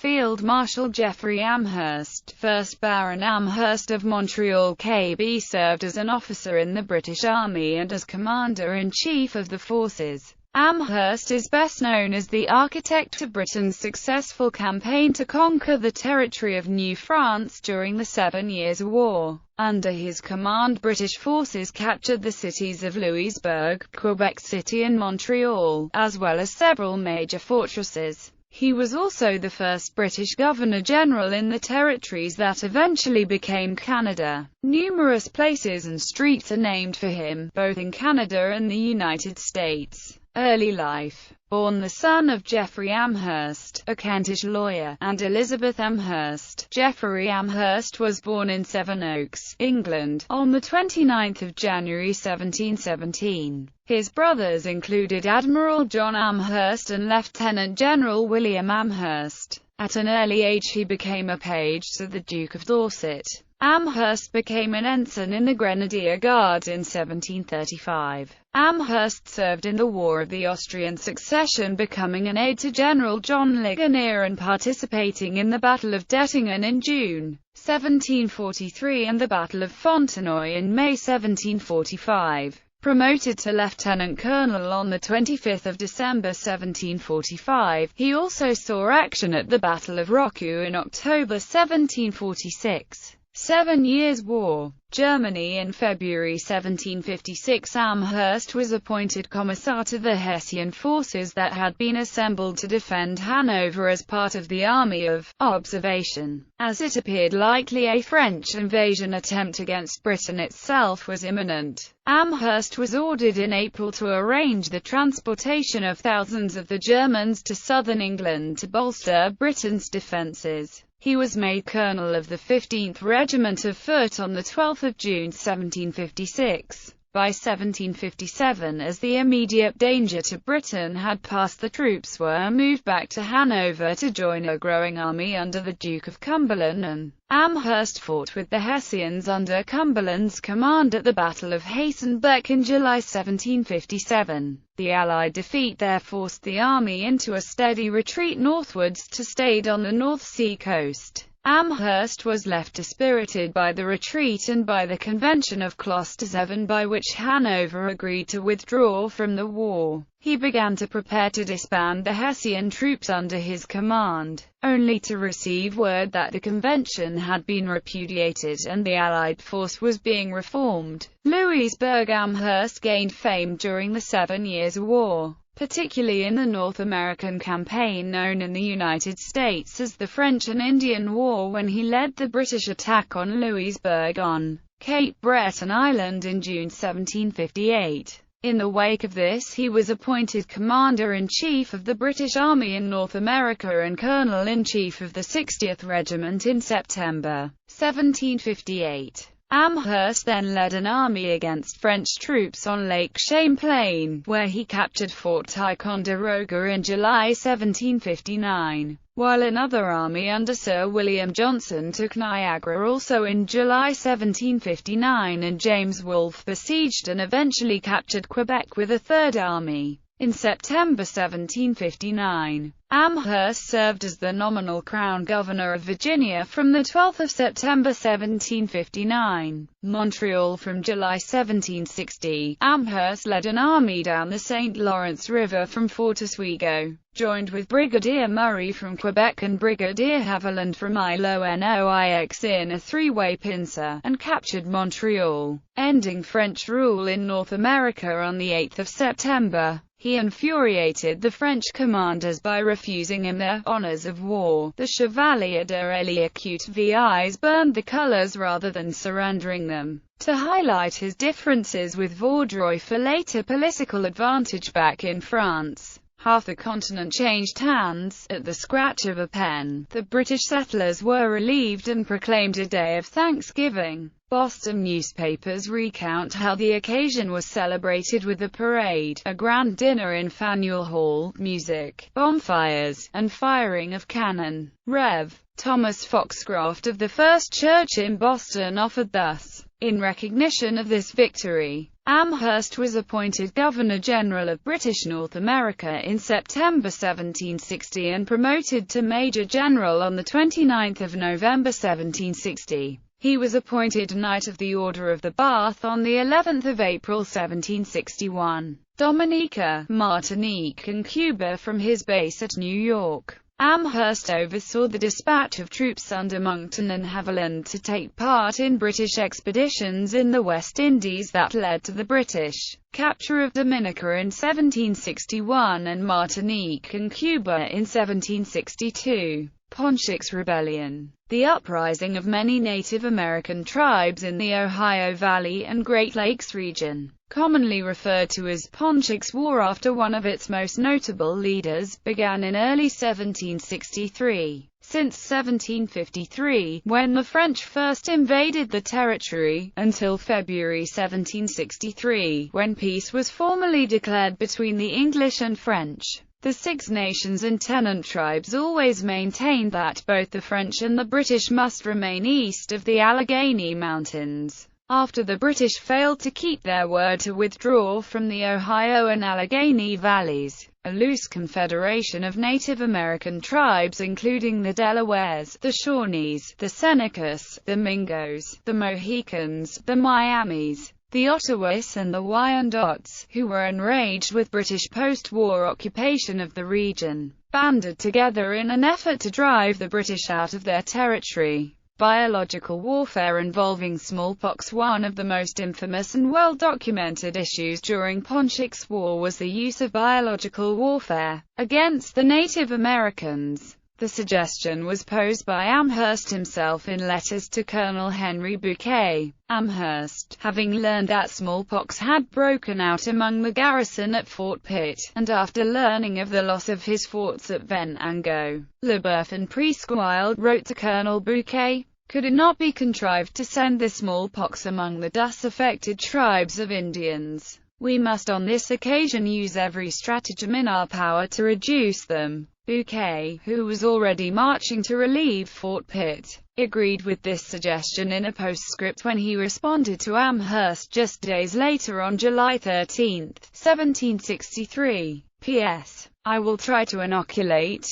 Field Marshal Jeffery Amherst, 1st Baron Amherst of Montreal KB, served as an officer in the British Army and as Commander-in-Chief of the forces. Amherst is best known as the architect of Britain's successful campaign to conquer the territory of New France during the 7 Years' War. Under his command, British forces captured the cities of Louisbourg, Quebec City and Montreal, as well as several major fortresses. He was also the first British Governor-General in the territories that eventually became Canada. Numerous places and streets are named for him, both in Canada and the United States. Early life. Born the son of Jeffery Amherst, a Kentish lawyer, and Elizabeth Amherst, Jeffery Amherst was born in Sevenoaks, England, on 29 January 1717. His brothers included Admiral John Amherst and Lieutenant General William Amherst. At an early age he became a page to the Duke of Dorset. Amherst became an ensign in the Grenadier Guards in 1735. Amherst served in the War of the Austrian Succession, becoming an aide to General John Ligonier and participating in the Battle of Dettingen in June 1743 and the Battle of Fontenoy in May 1745. Promoted to lieutenant colonel on 25 December 1745, he also saw action at the Battle of Rocou in October 1746. 7 Years' War. Germany. In February 1756, Amherst was appointed commissar to the Hessian forces that had been assembled to defend Hanover as part of the Army of Observation. As it appeared likely a French invasion attempt against Britain itself was imminent, Amherst was ordered in April to arrange the transportation of thousands of the Germans to southern England to bolster Britain's defences. He was made colonel of the 15th Regiment of Foot on 12 June 1756. By 1757, as the immediate danger to Britain had passed, the troops were moved back to Hanover to join a growing army under the Duke of Cumberland, and Amherst fought with the Hessians under Cumberland's command at the Battle of Hastenbeck in July 1757. The Allied defeat there forced the army into a steady retreat northwards to Stade on the North Sea coast. Amherst was left dispirited by the retreat and by the Convention of Klosterzeven, by which Hanover agreed to withdraw from the war. He began to prepare to disband the Hessian troops under his command, only to receive word that the convention had been repudiated and the Allied force was being reformed. Louisbourg. Amherst gained fame during the 7 Years' War, particularly in the North American campaign known in the United States as the French and Indian War, when he led the British attack on Louisbourg on Cape Breton Island in June 1758. In the wake of this, he was appointed Commander-in-Chief of the British Army in North America and Colonel-in-Chief of the 60th Regiment in September 1758. Amherst then led an army against French troops on Lake Champlain, where he captured Fort Ticonderoga in July 1759, while another army under Sir William Johnson took Niagara also in July 1759, and James Wolfe besieged and eventually captured Quebec with a third army. In September 1759, Amherst served as the nominal Crown Governor of Virginia from 12 September 1759. Montreal. From July 1760, Amherst led an army down the St. Lawrence River from Fort Oswego, joined with Brigadier Murray from Quebec and Brigadier Haviland from Ilonoix in a three-way pincer, and captured Montreal, ending French rule in North America on 8 September. He infuriated the French commanders by refusing him their honours of war. The Chevalier de Reliquat burned the colours rather than surrendering them, to highlight his differences with Vaudreuil for later political advantage back in France. Half the continent changed hands. At the scratch of a pen, the British settlers were relieved and proclaimed a day of thanksgiving. Boston newspapers recount how the occasion was celebrated with a parade, a grand dinner in Faneuil Hall, music, bonfires, and firing of cannon. Rev. Thomas Foxcroft of the First Church in Boston offered thus: in recognition of this victory, Amherst was appointed Governor-General of British North America in September 1760 and promoted to Major General on 29 November 1760. He was appointed Knight of the Order of the Bath on the 11th of April 1761. Dominica, Martinique and Cuba from his base at New York. Amherst oversaw the dispatch of troops under Monckton and Haviland to take part in British expeditions in the West Indies that led to the British capture of Dominica in 1761 and Martinique and Cuba in 1762. Pontiac's Rebellion. The uprising of many Native American tribes in the Ohio Valley and Great Lakes region, commonly referred to as Pontiac's War after one of its most notable leaders, began in early 1763. Since 1753, when the French first invaded the territory, until February 1763, when peace was formally declared between the English and French. The Six Nations and tenant tribes always maintained that both the French and the British must remain east of the Allegheny Mountains. After the British failed to keep their word to withdraw from the Ohio and Allegheny valleys, a loose confederation of Native American tribes including the Delawares, the Shawnees, the Senecas, the Mingos, the Mohicans, the Miamis, the Ottawas and the Wyandots, who were enraged with British post-war occupation of the region, banded together in an effort to drive the British out of their territory. Biological warfare involving smallpox. One of the most infamous and well-documented issues during Pontiac's War was the use of biological warfare against the Native Americans. The suggestion was posed by Amherst himself in letters to Colonel Henry Bouquet. Amherst, having learned that smallpox had broken out among the garrison at Fort Pitt, and after learning of the loss of his forts at Venango, Lebeuf and Presqu'Isle, wrote to Colonel Bouquet, "Could it not be contrived to send the smallpox among the thus affected tribes of Indians? We must on this occasion use every stratagem in our power to reduce them." Bouquet, who was already marching to relieve Fort Pitt, agreed with this suggestion in a postscript when he responded to Amherst just days later on July 13, 1763. P.S. I will try to inoculate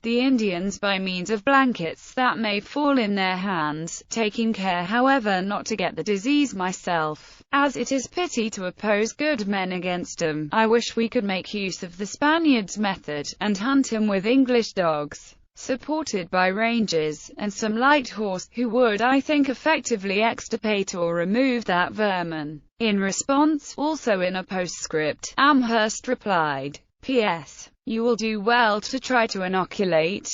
the Indians by means of blankets that may fall in their hands, taking care however not to get the disease myself. As it is pity to oppose good men against them, I wish we could make use of the Spaniards' method, and hunt him with English dogs, supported by rangers, and some light horse, who would, I think, effectively extirpate or remove that vermin. In response, also in a postscript, Amherst replied, P.S. You will do well to try to inoculate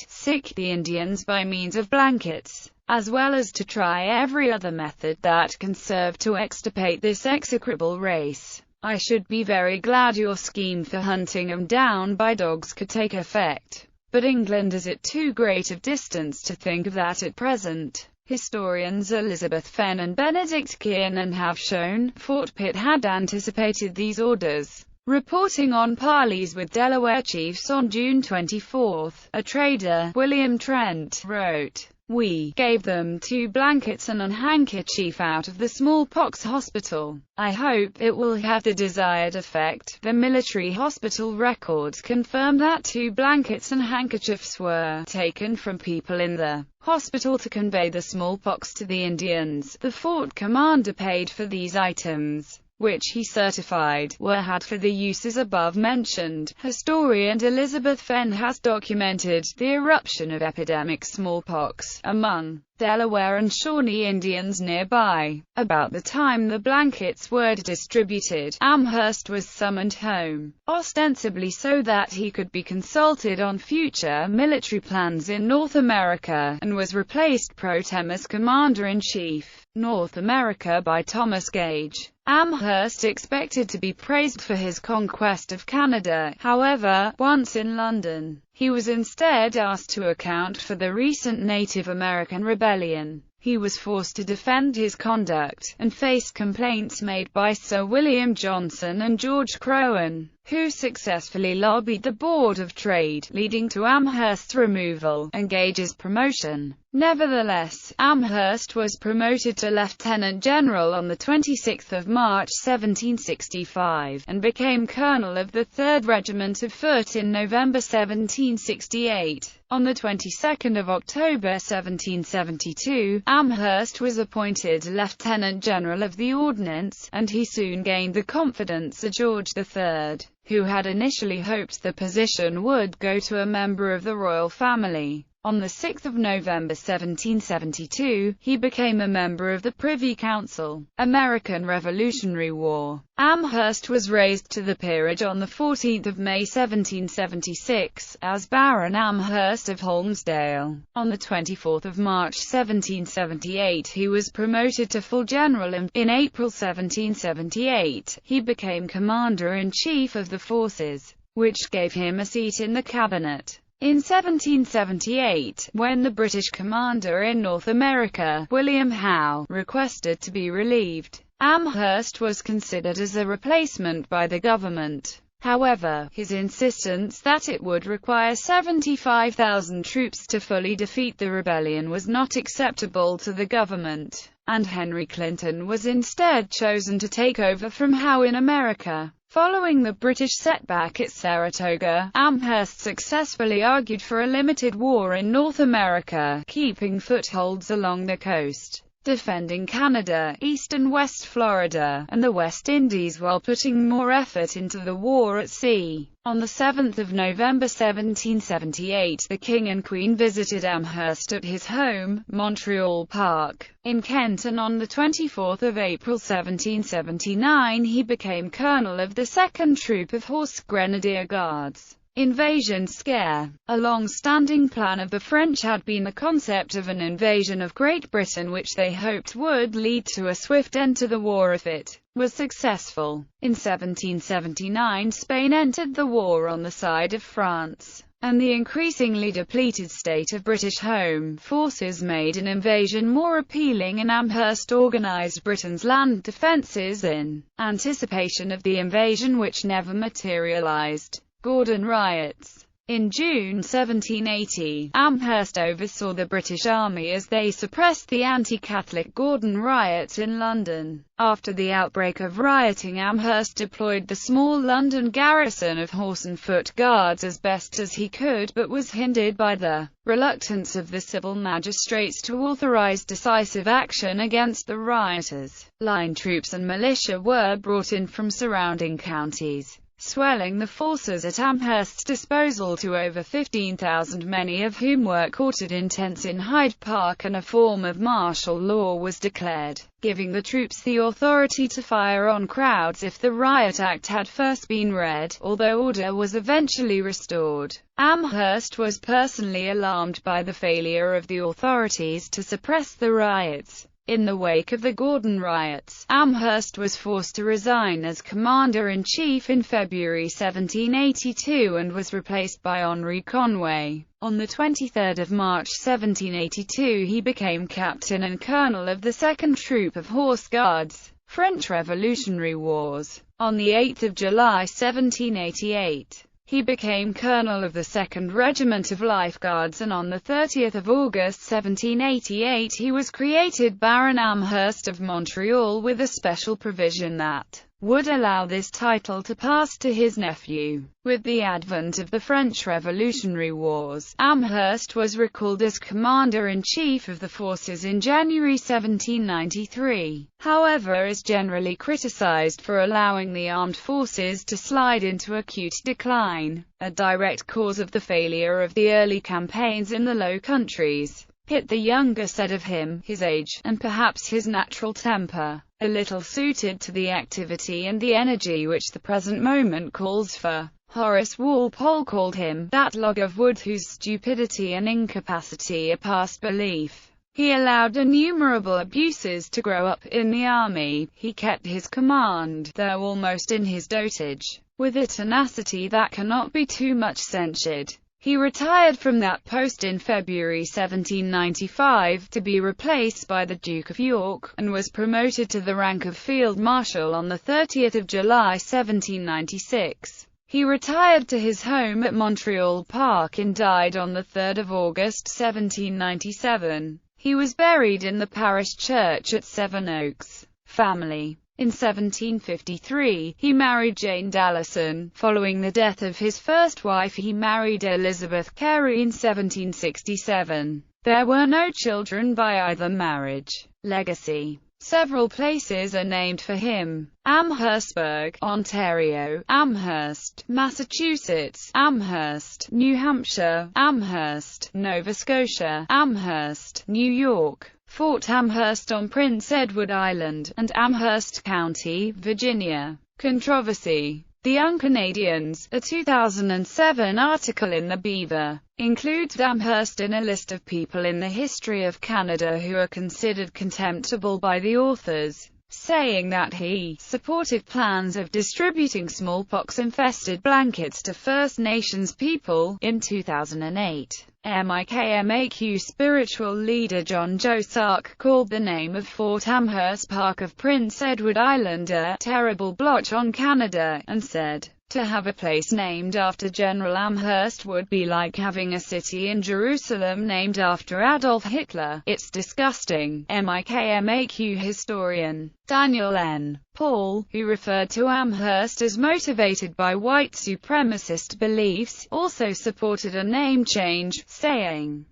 the Indians by means of blankets, as well as to try every other method that can serve to extirpate this execrable race. I should be very glad your scheme for hunting them down by dogs could take effect. But England is at too great a distance to think of that at present. Historians Elizabeth Fenn and Benedict Kiernan have shown Fort Pitt had anticipated these orders. Reporting on parleys with Delaware chiefs on June 24, a trader, William Trent, wrote, "We gave them 2 blankets and a handkerchief out of the smallpox hospital. I hope it will have the desired effect." The military hospital records confirm that 2 blankets and handkerchiefs were taken from people in the hospital to convey the smallpox to the Indians. The fort commander paid for these items, which he certified were had for the uses above mentioned. Historian Elizabeth Fenn has documented the eruption of epidemic smallpox among Delaware and Shawnee Indians nearby. About the time the blankets were distributed, Amherst was summoned home, ostensibly so that he could be consulted on future military plans in North America, and was replaced pro tem as Commander-in-Chief, North America by Thomas Gage. Amherst expected to be praised for his conquest of Canada. However, once in London, he was instead asked to account for the recent Native American rebellion. He was forced to defend his conduct, and faced complaints made by Sir William Johnson and George Croghan, who successfully lobbied the Board of Trade, leading to Amherst's removal and Gage's promotion. Nevertheless, Amherst was promoted to Lieutenant General on 26 March 1765, and became Colonel of the 3rd Regiment of Foot in November 1768. On the 22nd of October 1772, Amherst was appointed Lieutenant General of the Ordnance, and he soon gained the confidence of George III, who had initially hoped the position would go to a member of the royal family. On 6 November 1772, he became a member of the Privy Council. American Revolutionary War. Amherst was raised to the peerage on 14 May 1776, as Baron Amherst of Holmesdale. On 24 March 1778 he was promoted to full general, and in April 1778, he became Commander-in-Chief of the forces, which gave him a seat in the cabinet. In 1778, when the British commander in North America, William Howe, requested to be relieved, Amherst was considered as a replacement by the government. However, his insistence that it would require 75,000 troops to fully defeat the rebellion was not acceptable to the government, and Henry Clinton was instead chosen to take over from Howe in America. Following the British setback at Saratoga, Amherst successfully argued for a limited war in North America, keeping footholds along the coast, defending Canada, East and West Florida, and the West Indies while putting more effort into the war at sea. On 7 November 1778, the King and Queen visited Amherst at his home, Montreal Park, in Kent, and on 24 April 1779 he became Colonel of the 2nd Troop of Horse Grenadier Guards. Invasion scare. A long-standing plan of the French had been the concept of an invasion of Great Britain, which they hoped would lead to a swift end to the war if it was successful. In 1779 Spain entered the war on the side of France, and the increasingly depleted state of British home forces made an invasion more appealing, and Amherst organized Britain's land defences in anticipation of the invasion, which never materialized. Gordon riots. In June 1780, Amherst oversaw the British Army as they suppressed the anti-Catholic Gordon riots in London. After the outbreak of rioting, Amherst deployed the small London garrison of horse and foot guards as best as he could, but was hindered by the reluctance of the civil magistrates to authorize decisive action against the rioters. Line troops and militia were brought in from surrounding counties, swelling the forces at Amherst's disposal to over 15,000, many of whom were quartered in tents in Hyde Park, and a form of martial law was declared, giving the troops the authority to fire on crowds if the Riot Act had first been read, although order was eventually restored. Amherst was personally alarmed by the failure of the authorities to suppress the riots. In the wake of the Gordon riots, Amherst was forced to resign as Commander-in-Chief in February 1782 and was replaced by Henry Conway. On 23 March 1782 he became Captain and Colonel of the 2nd Troop of Horse Guards. French Revolutionary Wars. On 8 July 1788, he became Colonel of the 2nd Regiment of Life Guards, and on 30 August 1788 he was created Baron Amherst of Montreal, with a special provision that would allow this title to pass to his nephew. With the advent of the French Revolutionary Wars, Amherst was recalled as Commander-in-Chief of the forces in January 1793. However, is generally criticized for allowing the armed forces to slide into acute decline, a direct cause of the failure of the early campaigns in the Low Countries. Pitt the Younger said of him, his age, and perhaps his natural temper, a little suited to the activity and the energy which the present moment calls for. Horace Walpole called him that log of wood whose stupidity and incapacity are past belief. He allowed innumerable abuses to grow up in the army. He kept his command, though almost in his dotage, with a tenacity that cannot be too much censured. He retired from that post in February 1795, to be replaced by the Duke of York, and was promoted to the rank of Field Marshal on 30 July 1796. He retired to his home at Montreal Park and died on 3 August 1797. He was buried in the parish church at Sevenoaks. Family. In 1753, he married Jane Dallison. Following the death of his first wife, he married Elizabeth Carey in 1767. There were no children by either marriage. Legacy. Several places are named for him: Amherstburg, Ontario; Amherst, Massachusetts; Amherst, New Hampshire; Amherst, Nova Scotia; Amherst, New York; Fort Amherst on Prince Edward Island; and Amherst County, Virginia. Controversy. The Young Canadians, a 2007 article in The Beaver, includes Amherst in a list of people in the history of Canada who are considered contemptible by the authors, saying that he supported plans of distributing smallpox-infested blankets to First Nations people. In 2008, MIKMAQ spiritual leader John Josark called the name of Fort Amherst Park of Prince Edward Island a terrible blotch on Canada, and said, "To have a place named after General Amherst would be like having a city in Jerusalem named after Adolf Hitler. It's disgusting." MIKMAQ historian Daniel N. Paul, who referred to Amherst as motivated by white supremacist beliefs, also supported a name change, saying,